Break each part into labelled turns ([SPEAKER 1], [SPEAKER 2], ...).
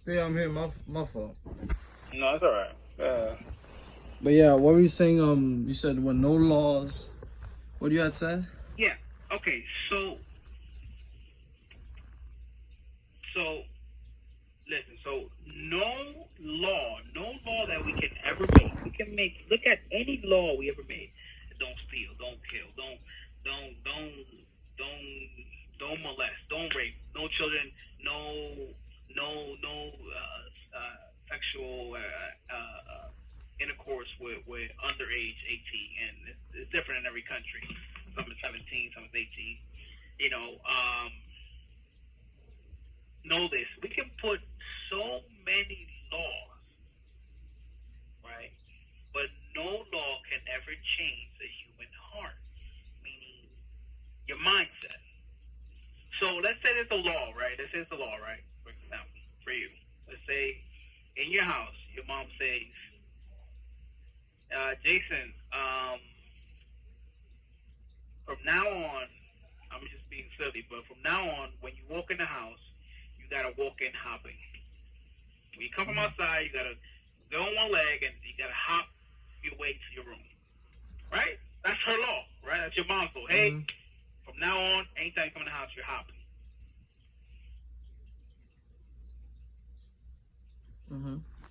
[SPEAKER 1] Yeah, I'm here. My fault.
[SPEAKER 2] No, that's all right.
[SPEAKER 1] But yeah, what were you saying? You said when no laws. What you had said?
[SPEAKER 2] Yeah. Okay. So listen. So no law that we can ever make. We can make. Look at any law we ever made. Don't steal. Don't kill. Don't don't don't don't molest. Don't rape. No children. No sexual intercourse with underage 18, and it's different in every country. Some is 17, some is 18. You know this. We can put so many laws, right? But no law can ever change the human heart, meaning your mindset. So let's say there's a law, right? Let's say it's a law, right? For example, for you. Let's say in your house, your mom says, Jason, from now on, I'm just being silly, but from now on, when you walk in the house, you gotta walk in hopping. When you come from outside, you gotta go on one leg and you gotta hop your way to your room, right? That's her law, right? That's your mom's law. Hey, from now on, anytime you come in the house, you're hopping.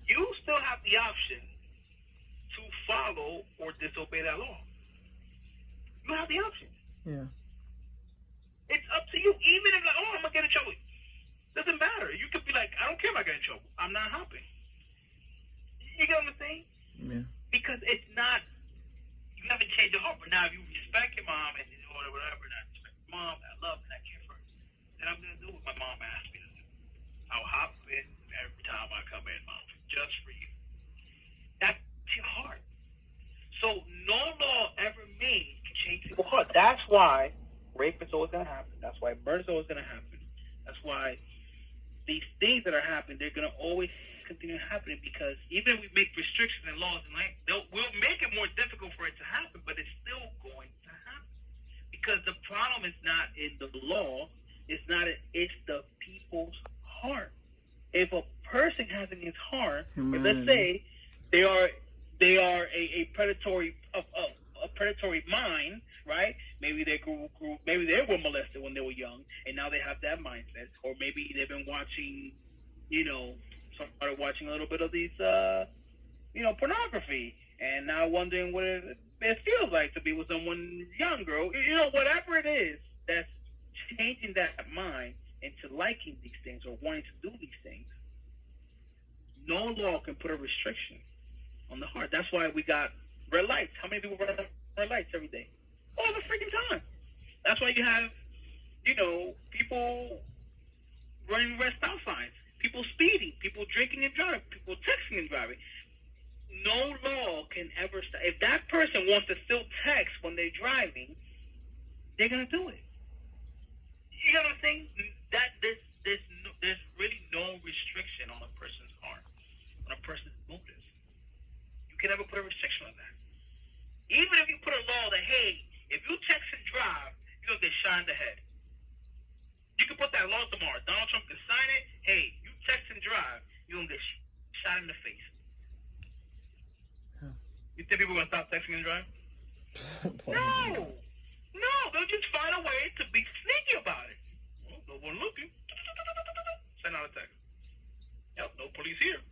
[SPEAKER 2] You still have the option to follow or disobey that law. You have the option.
[SPEAKER 1] Yeah.
[SPEAKER 2] It's up to you. Even if like, oh, I'm gonna get in trouble. Doesn't matter. You could be like, I don't care if I get in trouble. I'm not hopping. You get what I'm saying?
[SPEAKER 1] Yeah.
[SPEAKER 2] Because it's not. You haven't changed your heart. But now, if you respect your mom and whatever, and I respect your mom, and I love and I care for her, then I'm gonna do what my mom asked me to do. I'll hop in every time I come in, mom, just for you. That's your heart. So no law ever made can change people's heart. That's why rape is always going to happen. That's why murder is always going to happen. That's why these things that are happening, they're going to always continue happening, because even if we make restrictions and laws and like, we'll make it more difficult for it to happen, but it's still going to happen. Because the problem is not in the law, it's the people's heart. If a person has in his heart, if let's say they are a predatory a predatory mind, right? Maybe they maybe they were molested when they were young, and now they have that mindset, or maybe they've been watching, started watching a little bit of these, pornography, and now wondering what it feels like to be with someone younger, whatever it is that's changing that mind into liking these things or wanting to do these things. No law can put a restriction on the heart. That's why we got red lights. How many people run red lights every day? All the freaking time. That's why you have, people running red stop signs, people speeding, people drinking and driving, people texting and driving. No law can ever stop. If that person wants to still text when they're driving, they're gonna do it. You know what I'm saying? That there's really no restriction on a person's heart, on a person's motives. You can never put a restriction on that. Even if you put a law that, hey, if you text and drive, you're going to get shot in the head. You can put that law tomorrow. Donald Trump can sign it. Hey, you text and drive, you're going to get shot in the face. Huh. You think people are going to stop texting and driving? No. They'll just find a way to be sneaky about it. Well, no one looking. Send out a text. Yep, no police here.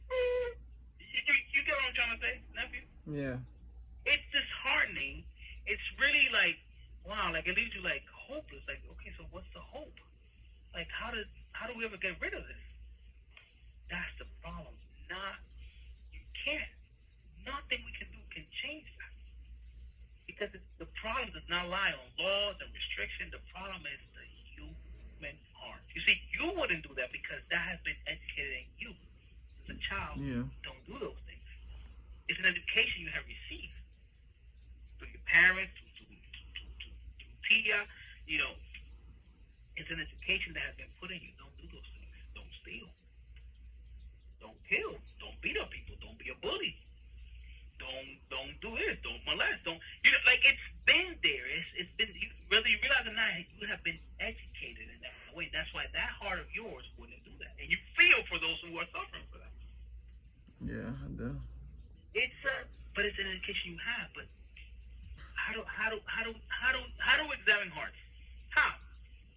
[SPEAKER 2] You get what I'm trying to say, nephew?
[SPEAKER 1] Yeah.
[SPEAKER 2] It's disheartening. It's really like, wow, like it leaves you like hopeless. Like, okay, so what's the hope? Like, how do we ever get rid of this? That's the problem. You can't. Nothing we can do can change that. Because the problem does not lie on laws and restriction. The problem is the human heart. You see, you wouldn't do that because that has been educated in you as a child.
[SPEAKER 1] Yeah.
[SPEAKER 2] Don't do those things. It's an education you have received through your parents, to Tia, it's an education that has been put in you. Don't do those things. Don't steal. Don't kill. Don't beat up people. Don't be a bully. Don't do this. Don't molest. Don't like it's been there. It's been, whether you realize or not, you have been educated in that way. That's why that heart of yours wouldn't do that, and you feel for those who are suffering
[SPEAKER 1] Yeah, I do.
[SPEAKER 2] It's but it's an education you have. But how do we examine hearts? How?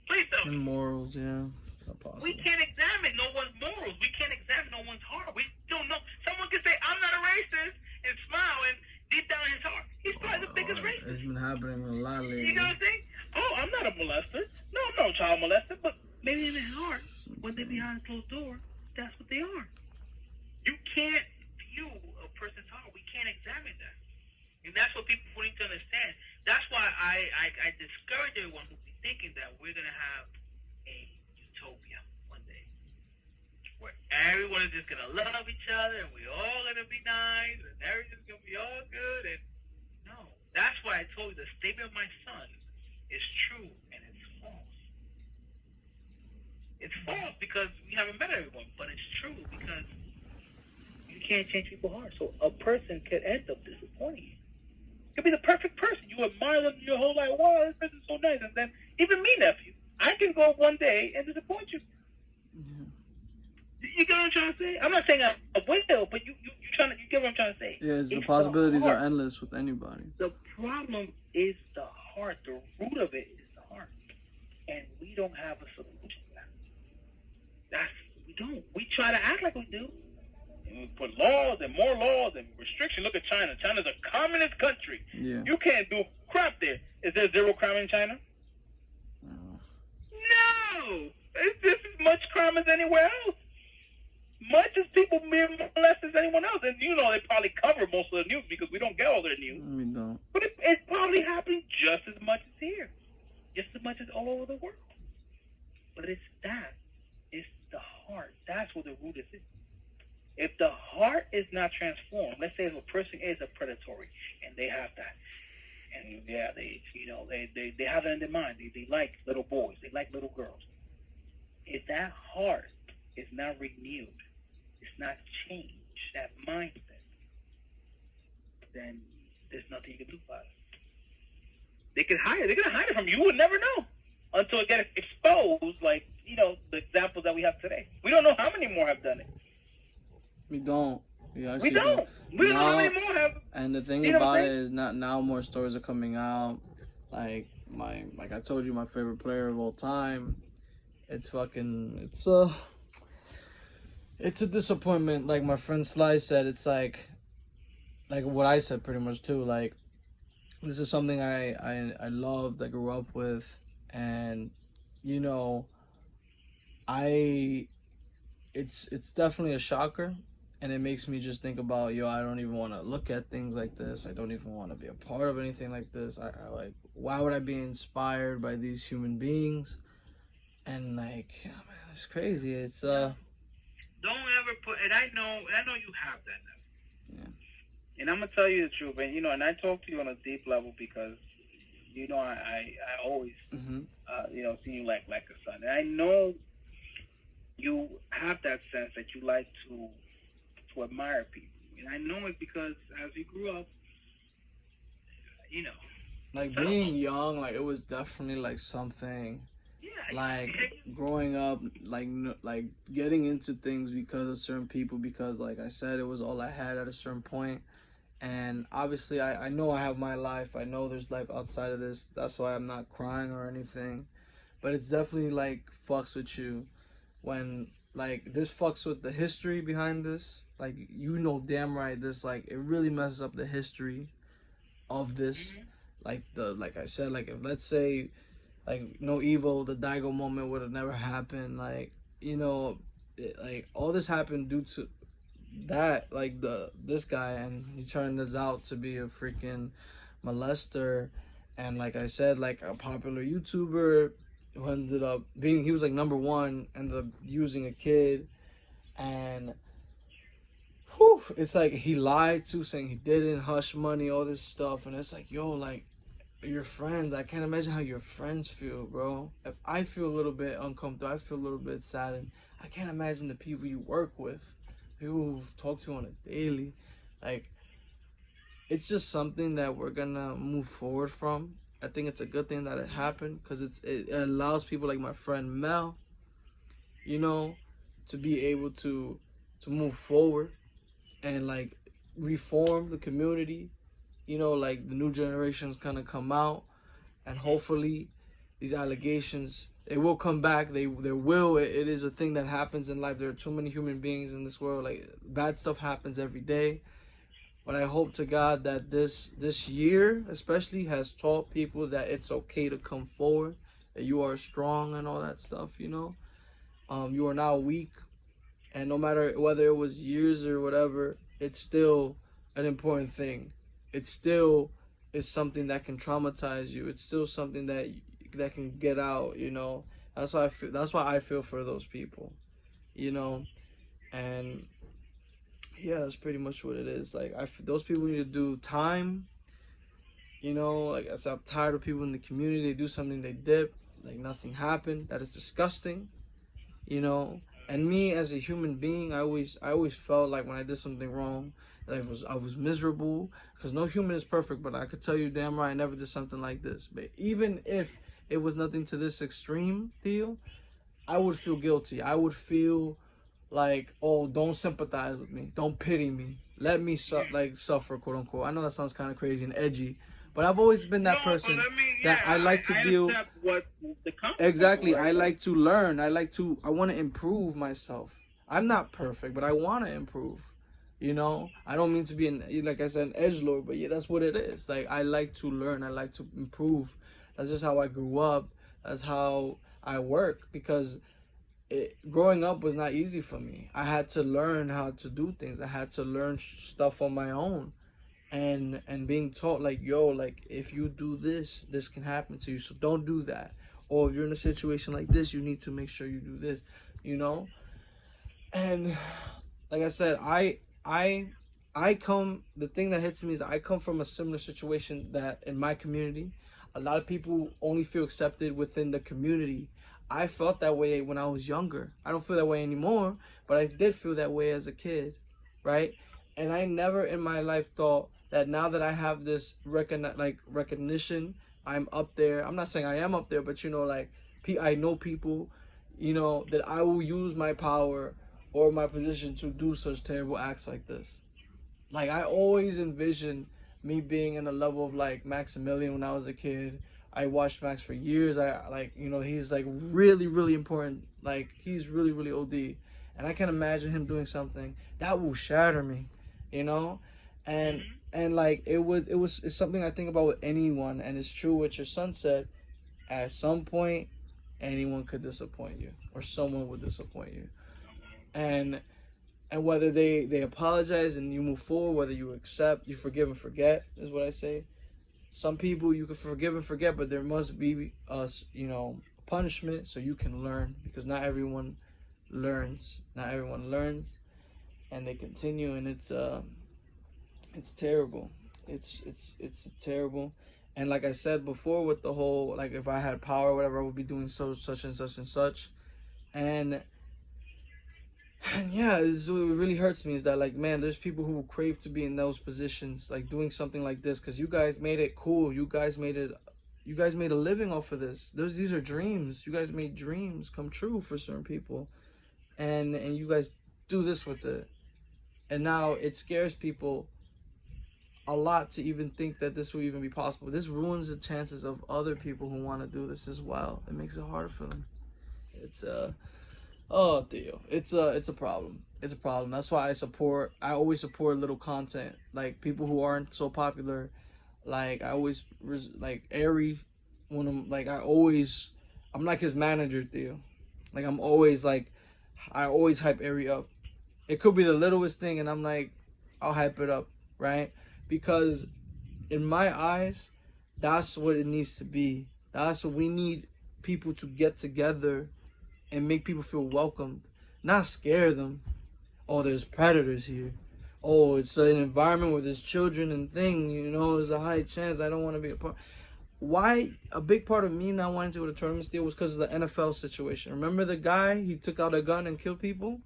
[SPEAKER 2] Please tell
[SPEAKER 1] And
[SPEAKER 2] me.
[SPEAKER 1] morals, yeah, it's not
[SPEAKER 2] We
[SPEAKER 1] possible.
[SPEAKER 2] can't examine no one's morals. We can't examine no one's heart. We don't know. Someone could say, I'm not a racist, and smile, and deep down in his heart, he's probably the biggest
[SPEAKER 1] It's
[SPEAKER 2] racist.
[SPEAKER 1] been happening a lot
[SPEAKER 2] You
[SPEAKER 1] lately.
[SPEAKER 2] know what I'm saying? Oh, I'm not a molester. No, I'm not a child molester. But maybe in their heart, when they're
[SPEAKER 1] Insane.
[SPEAKER 2] behind a closed door, that's what they are. You can't view a person's heart. We can't examine that. And that's what people need to understand. That's why I discourage everyone who be thinking that we're going to have a utopia one day where everyone is just going to love each other and we're all going to be nice and everything's going to be all good. And no, that's why I told you the statement of my son is true and it's false. It's false because we haven't met everyone, but it's true because you can't change people's hearts. So a person could end up disappointing you. Could be the perfect person. You admire them your whole life. Wow, this person's so nice. And then, even me, nephew, I can go one day and disappoint you.
[SPEAKER 1] Yeah.
[SPEAKER 2] You get what I'm trying to say? I'm not saying I will, but you get what I'm trying to say.
[SPEAKER 1] Yeah, the
[SPEAKER 2] It's
[SPEAKER 1] possibilities
[SPEAKER 2] the
[SPEAKER 1] are
[SPEAKER 2] heart.
[SPEAKER 1] endless with anybody.
[SPEAKER 2] The problem is the heart. The root of it is the heart. And we don't have a solution to that. We don't. We try to act like we do. And we put laws and more laws and restrictions. Look at China. China's a communist country.
[SPEAKER 1] Yeah.
[SPEAKER 2] You can't do crap there. Is there zero crime in China? No. It's just as much crime as anywhere else. Much as people being molested as anyone else. And you know they probably cover most of the news because we don't get all their news.
[SPEAKER 1] We don't.
[SPEAKER 2] But it's probably happening just as much as here. Just as much as all over the world. But it's that. It's the heart. That's where the root is. If the heart is not transformed, let's say if a person is a predatory and they have that, and yeah, they have it in their mind. They like little boys, they like little girls. If that heart is not renewed, it's not changed, that mindset, then there's nothing you can do about it. They can hide it. They're gonna hide it from you. You would never know until it gets exposed. Like the examples that we have today. We don't know how many more have done it.
[SPEAKER 1] We don't. We
[SPEAKER 2] We
[SPEAKER 1] actually
[SPEAKER 2] don't. We don't know how many more have.
[SPEAKER 1] And the thing
[SPEAKER 2] You know what
[SPEAKER 1] about
[SPEAKER 2] I'm
[SPEAKER 1] it
[SPEAKER 2] saying?
[SPEAKER 1] is, not now more stories are coming out. Like I told you, my favorite player of all time. It's a disappointment. Like my friend Sly said, it's like what I said pretty much too. Like this is something I loved, I grew up with, and it's definitely a shocker. And it makes me just think about, I don't even want to look at things like this. I don't even want to be a part of anything like this. I like, why would I be inspired by these human beings? And like, yeah, man, it's crazy. It's
[SPEAKER 2] Don't ever put. And I know you have that now.
[SPEAKER 1] Yeah.
[SPEAKER 2] And I'm gonna tell you the truth, and I talk to you on a deep level because, I always, see you like a son, and I know you have that sense that you like to admire people. And I know it because as you grew up,
[SPEAKER 1] like being young, like it was definitely like something.
[SPEAKER 2] Yeah.
[SPEAKER 1] Like growing up, like getting into things because of certain people. Because like I said, it was all I had at a certain point. And obviously, I know I have my life. I know there's life outside of this. That's why I'm not crying or anything. But it's definitely like fucks with you when like this fucks with the history behind this. Like damn right this like it really messes up the history of this. Like I said, like if let's say like no evil, the Daigo moment would have never happened. Like like all this happened due to that, like this guy, and he turned this out to be a freaking molester. And like I said, like a popular YouTuber who ended up he was like number one, ended up using a kid. And it's like he lied too, saying he didn't, hush money, all this stuff. And it's like, like your friends, I can't imagine how your friends feel, bro. If I feel a little bit uncomfortable, I feel a little bit saddened. I can't imagine the people you work with, people who talk to you on a daily. Like, it's just something that we're gonna move forward from. I think it's a good thing that it happened because it allows people like my friend Mel, to be able to move forward and like reform the community. You know, like the new generations kind of come out, and hopefully these allegations, they will come back. There will. It is a thing that happens in life. There are too many human beings in this world. Like bad stuff happens every day. But I hope to God that this year especially has taught people that it's okay to come forward, that you are strong and all that stuff. You know, you are not weak, and no matter whether it was years or whatever, it's still an important thing. It still is something that can traumatize you. It's still something that can get out. You know, that's why I feel. That's why I feel for those people. You know, and yeah, that's pretty much what it is. Like those people need to do time. You know, like I said, I'm tired of people in the community. They do something, they dip, like nothing happened. That is disgusting. You know, and me as a human being, I always felt like when I did something wrong, that I was miserable, because no human is perfect. But I could tell you damn right I never did something like this. But even if it was nothing to this extreme deal, I would feel guilty. I would feel like, oh, don't sympathize with me, don't pity me, let me suffer, quote unquote. I know that sounds kind of crazy and edgy, but I've always been that person that I like to deal.
[SPEAKER 2] What the
[SPEAKER 1] Exactly,
[SPEAKER 2] right?
[SPEAKER 1] I like to learn. I want to improve myself. I'm not perfect, but I want to improve. You know, I don't mean to be like I said, an edgelord, but yeah, that's what it is. Like I like to learn. I like to improve. That's just how I grew up. That's how I work, because growing up was not easy for me. I had to learn how to do things. I had to learn stuff on my own, and being taught like, yo, like if you do this, this can happen to you, so don't do that. Or if you're in a situation like this, you need to make sure you do this. You know, and like I said, I come. The thing that hits me is that I come from a similar situation, that in my community, a lot of people only feel accepted within the community. I felt that way when I was younger. I don't feel that way anymore, but I did feel that way as a kid, right? And I never in my life thought that now that I have this recognition, I'm up there. I'm not saying I am up there, but you know, like I know people, you know, that I will use my power or my position to do such terrible acts like this. Like I always envisioned me being in a level of like Maximilian when I was a kid. I watched Max for years. I like, you know, he's like really, really important. Like he's really, really OD. And I can imagine him doing something that will shatter me, you know? And like it's something I think about with anyone, and it's true what your son said. At some point anyone could disappoint you, or someone would disappoint you. And whether they apologize and you move forward, whether you accept, you forgive and forget, is what I say. Some people you can forgive and forget, but there must be you know, punishment so you can learn, because not everyone learns. Not everyone learns, and they continue, and it's terrible. It's terrible. And like I said before, with the whole, like if I had power or whatever, I would be doing such and such and such. And yeah, it really hurts me, is that like, man, there's people who crave to be in those positions, like doing something like this, because you guys made it cool. You guys made a living off of this. These are dreams. You guys made dreams come true for certain people, and you guys do this with it, and now it scares people a lot to even think that this will even be possible. This ruins the chances of other people who want to do this as well. It makes it harder for them. It's Oh, Theo, it's a problem. It's a problem. That's why I always support little content, like people who aren't so popular. Like I always like Ari, when I'm like his manager, Theo. Like I always hype Ari up. It could be the littlest thing, and I'm like, I'll hype it up, right? Because in my eyes, that's what it needs to be. That's what we need, people to get together and make people feel welcomed, not scare them. Oh, there's predators here. Oh, it's an environment where there's children and things, you know, there's a high chance I don't want to be a part. Why? A big part of me not wanting to go to tournaments deal was because of the NFL situation. Remember the guy, he took out a gun and killed people?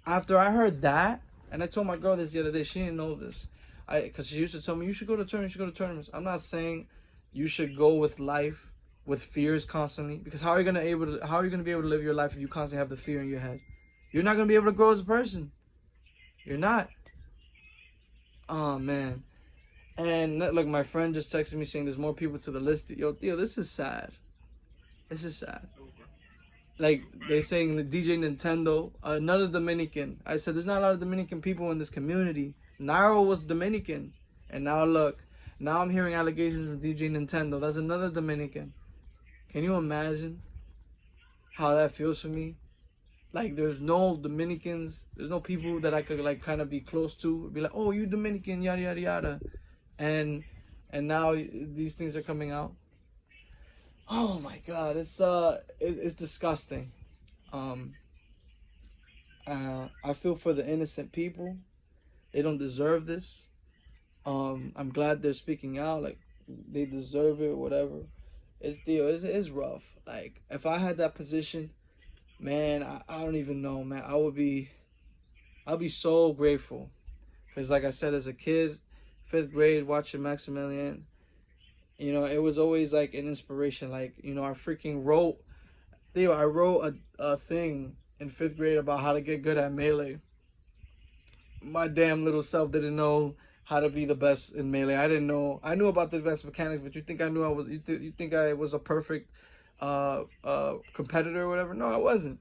[SPEAKER 1] After I heard that, and I told my girl this the other day, she didn't know this. Because she used to tell me, you should go to tournaments. I'm not saying you should go with life with fears constantly, because how are you gonna be able to live your life if you constantly have the fear in your head? You're not gonna be able to grow as a person. You're not. Oh man. And look, my friend just texted me saying there's more people to the list. Yo, Theo, this is sad. This is sad. Like they saying the DJ Nintendo, another Dominican. I said there's not a lot of Dominican people in this community. Nairo was Dominican, and now look, now I'm hearing allegations from DJ Nintendo. That's another Dominican. Can you imagine how that feels for me? Like there's no Dominicans, there's no people that I could like kind of be close to, be like, oh, you Dominican, yada yada yada, and now these things are coming out. Oh my God, it's disgusting. I feel for the innocent people. They don't deserve this. I'm glad they're speaking out. Like they deserve it, whatever. It's rough. Like if I had that position, man, I don't even know, man. I'll be so grateful, because like I said, as a kid, 5th grade, watching Maximilian, you know, it was always like an inspiration. Like, you know, I wrote a thing in 5th grade about how to get good at Melee. My damn little self didn't know how to be the best in Melee. I didn't know. I knew about the advanced mechanics, but you think I knew you think I was a perfect competitor or whatever? No, I wasn't.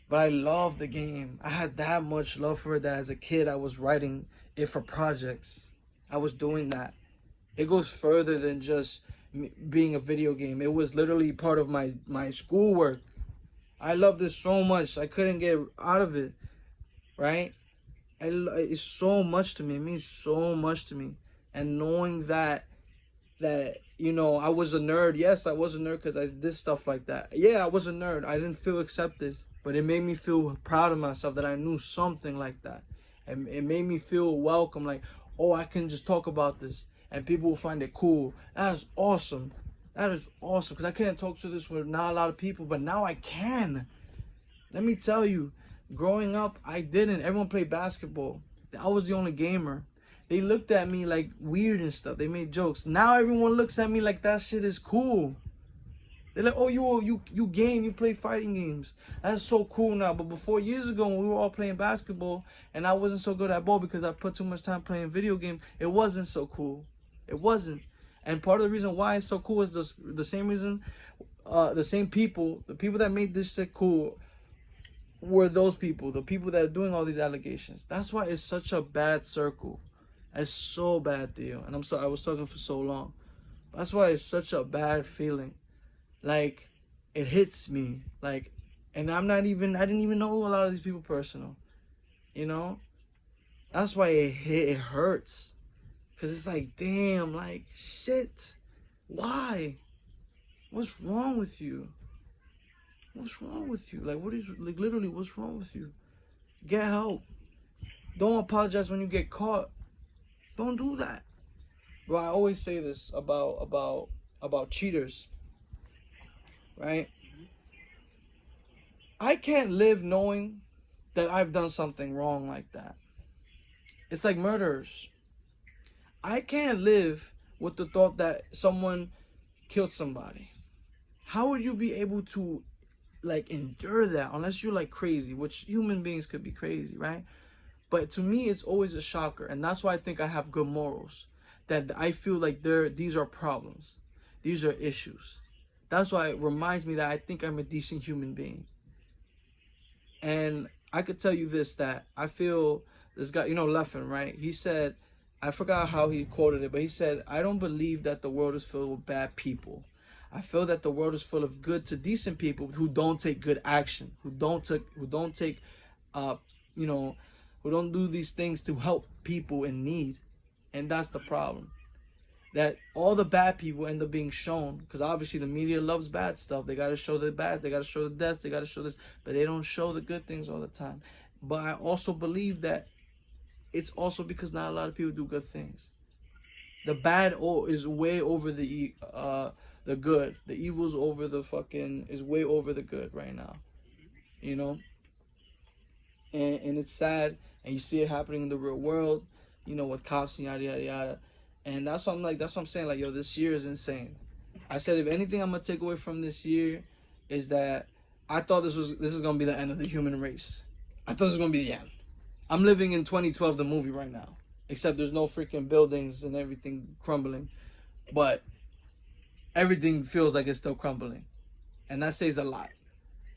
[SPEAKER 1] But I loved the game. I had that much love for it that as a kid I was writing it for projects. I was doing that. It goes further than just being a video game. It was literally part of my schoolwork. I loved it so much. I couldn't get out of it, right? It's so much to me. It means so much to me. And knowing that you know, I was a nerd. Yes, I was a nerd because I did stuff like that. Yeah, I was a nerd. I didn't feel accepted, but it made me feel proud of myself that I knew something like that. And it made me feel welcome. Like, oh, I can just talk about this and people will find it cool. That is awesome. That is awesome, because I couldn't talk to this with not a lot of people, but now I can. Let me tell you, growing up, I didn't. Everyone played basketball. I was the only gamer. They looked at me like weird and stuff. They made jokes. Now everyone looks at me like that shit is cool. They're like, oh, you game, you play fighting games. That's so cool now. But before, years ago, when we were all playing basketball and I wasn't so good at ball because I put too much time playing video games, it wasn't so cool. It wasn't. And part of the reason why it's so cool is the same reason, the same people, the people that made this shit cool were those people, the people that are doing all these allegations. That's why it's such a bad circle. It's so bad, Theo. And I'm sorry, I was talking for so long. That's why it's such a bad feeling. Like, it hits me. Like, and I didn't even know a lot of these people personal. You know? That's why it hurts. Because it's like, damn, like, shit. Why? What's wrong with you? What's wrong with you? Like, like, literally, what's wrong with you? Get help. Don't apologize when you get caught. Don't do that. Bro, I always say this about cheaters. Right? I can't live knowing that I've done something wrong like that. It's like murderers. I can't live with the thought that someone killed somebody. How would you be able to, like, endure that unless you're, like, crazy, which human beings could be crazy, right? But to me, it's always a shocker. And that's why I think I have good morals. That I feel like these are problems. These are issues. That's why it reminds me that I think I'm a decent human being. And I could tell you this, that I feel this guy, you know, Leffen, right? He said, I forgot how he quoted it, but he said, I don't believe that the world is filled with bad people. I feel that the world is full of good to decent people who don't take good action, who don't do these things to help people in need. And that's the problem. That all the bad people end up being shown, because obviously the media loves bad stuff. They got to show the bad, they got to show the death, they got to show this, but they don't show the good things all the time. But I also believe that it's also because not a lot of people do good things. The bad is way over the good. The evil's over is way over the good right now. You know? And it's sad, and you see it happening in the real world, you know, with cops and yada yada yada. And that's what I'm saying, like, yo, this year is insane. I said, if anything I'm gonna take away from this year is that I thought this is gonna be the end of the human race. I thought this was gonna be the end. I'm living in 2012, the movie, right now. except there's no freaking buildings and everything crumbling, but everything feels like it's still crumbling, and that says a lot.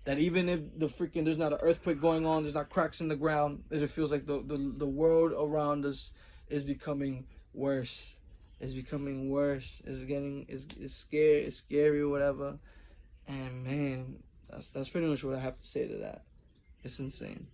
[SPEAKER 1] That even if there's not an earthquake going on, there's not cracks in the ground, it feels like the world around us is becoming worse. It's becoming worse. It's scary. It's scary or whatever. And man, that's pretty much what I have to say to that. It's insane.